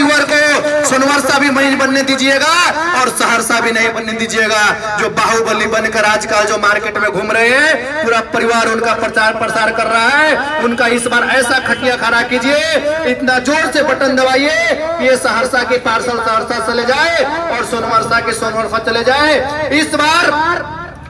शिवहर को सोनवर्षा भी नहीं बनने दीजिएगा और सहरसा भी नहीं बनने दीजिएगा। जो बाहुबली बनकर आजकल जो मार्केट में घूम रहे हैं, पूरा परिवार उनका प्रचार प्रसार कर रहा है, उनका इस बार ऐसा खटिया खड़ा कीजिए, इतना जोर से बटन दबाइए कि ये सहरसा के पार्सल सहरसा चले जाए और सोनवर्षा के सोनवर्षा चले जाए। इस बार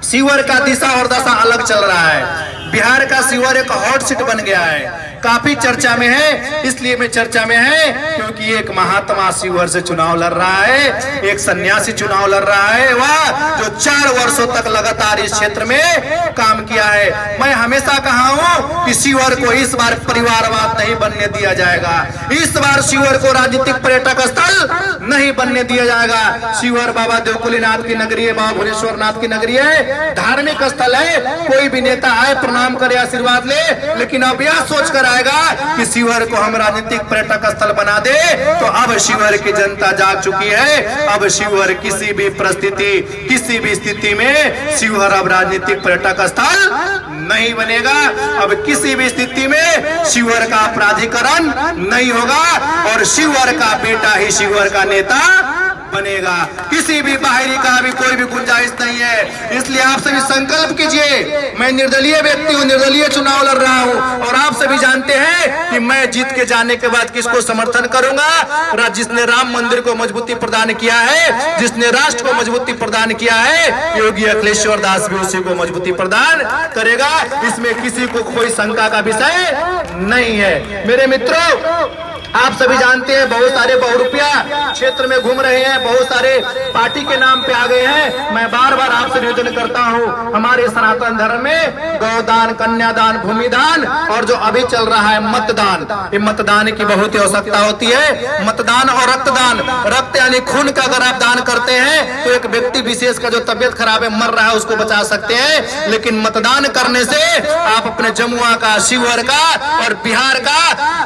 शिवहर का दिशा और दशा अलग चल रहा है। बिहार का शिवहर एक हॉट सीट बन गया है, काफी चर्चा में है। इसलिए मैं चर्चा में है क्योंकि एक महात्मा शिवहर से चुनाव लड़ रहा है, एक सन्यासी चुनाव लड़ रहा है, वह जो 4 वर्षों तक लगातार इस क्षेत्र में काम किया है। मैं हमेशा कहा हूं कि शिवहर को इस बार परिवारवाद नहीं बनने दिया जाएगा, इस बार शिवहर को राजनीतिक पर्यटक स्थल नहीं बनने दिया जाएगा। शिवहर बाबा देवकुलीनाथ की नगरी है, बाबा भुवनेश्वर नाथ की नगरी है, धार्मिक स्थल है। कोई भी नेता आए, प्रणाम करे, आशीर्वाद ले, लेकिन अब यह सोच कर आएगा कि शिवहर को हम राजनीतिक पर्यटक स्थल बना दे, तो अब शिवहर की जनता जाग चुकी है। अब शिवहर किसी भी परिस्थिति, किसी भी स्थिति में शिवहर अब राजनीतिक पर्यटक स्थल नहीं बनेगा। अब किसी भी स्थिति में शिवहर का अपराधीकरण नहीं होगा और शिवहर का बेटा ही शिवहर का नेता बनेगा। किसी भी बाहरी का भी कोई भी गुंजाइश नहीं है। इसलिए आप सभी संकल्प कीजिए। मैं निर्दलीय व्यक्ति हूँ, निर्दलीय चुनाव लड़ रहा हूँ और आप सभी जानते हैं कि मैं जीत के जाने के बाद किसको समर्थन करूंगा। जिसने राम मंदिर को मजबूती प्रदान किया है, जिसने राष्ट्र को मजबूती प्रदान किया है, योगी अखिलेश्वर दास भी उसी को मजबूती प्रदान करेगा। इसमें किसी को कोई शंका का विषय नहीं है। मेरे मित्रों, आप सभी जानते हैं बहुत सारे बहुरूपिया क्षेत्र में घूम रहे हैं, बहुत सारे पार्टी के नाम पे आ गए हैं। मैं बार बार आपसे निवेदन करता हूं, हमारे सनातन धर्म में गौदान, कन्यादान, भूमिदान और जो अभी चल रहा है मतदान, ये मतदान की बहुत ही आवश्यकता होती है। मतदान और रक्तदान, रक्त यानी खून का अगर आप दान करते हैं तो एक व्यक्ति विशेष का जो तबियत खराब है, मर रहा है, उसको बचा सकते हैं। लेकिन मतदान करने से आप अपने जमुआ का, शिवहर का और बिहार का,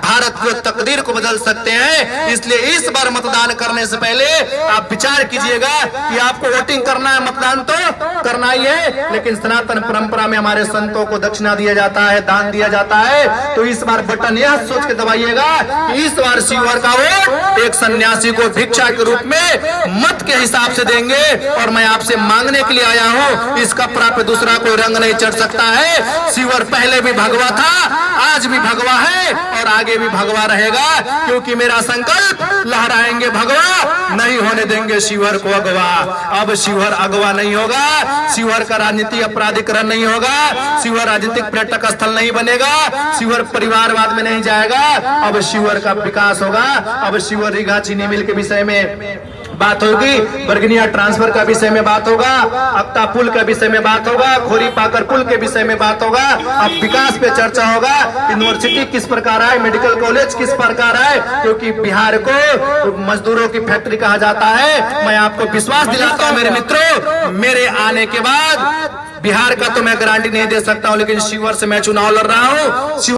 भारत की तकदीर को बदल सकते हैं। इसलिए इस बार मतदान करने से पहले आप विचार कीजिएगा कि आपको वोटिंग करना है, मतदान तो करना ही है, लेकिन सनातन परंपरा में हमारे संतों को दक्षिणा दिया जाता है, दान दिया जाता है। तो इस बार बटन यह सोच के दबाइएगा कि इस बार शिवहर का वोट एक सन्यासी को भिक्षा के रूप में मत के हिसाब से देंगे। और मैं आपसे मांगने के लिए आया हूं, इस कपड़ा पे दूसरा कोई रंग नहीं चढ़ सकता है। शिवहर पहले भी भगवा था, आज भी भगवा है और आगे भी भगवा रहेगा, क्योंकि मेरा संकल्प लहराएंगे भगवा, नहीं होने देंगे शिवहर को अगवा। अब शिवहर अगवा नहीं होगा, शिवहर का राजनीतिक अपराधीकरण नहीं होगा, शिवहर राजनीतिक पर्यटक स्थल नहीं बनेगा, शिवहर परिवारवाद में नहीं जाएगा। अब शिवहर का विकास होगा। अब शिवहर रीगा चीनी मिल के विषय में बात होगी, बरगनिया ट्रांसफर का विषय में बात होगा, अक्ता पुल के विषय में बात होगा, खोरी पाकर पुल के विषय में बात होगा। अब विकास पे चर्चा होगा, यूनिवर्सिटी किस प्रकार है, मेडिकल कॉलेज किस प्रकार है, क्योंकि बिहार को मजदूरों की फैक्ट्री कहा जाता है। मैं आपको विश्वास दिलाता हूं मेरे मित्रों, मेरे आने के बाद बिहार का तो मैं गारंटी नहीं दे सकता हूं, लेकिन शिवहर से मैं चुनाव लड़ रहा हूं।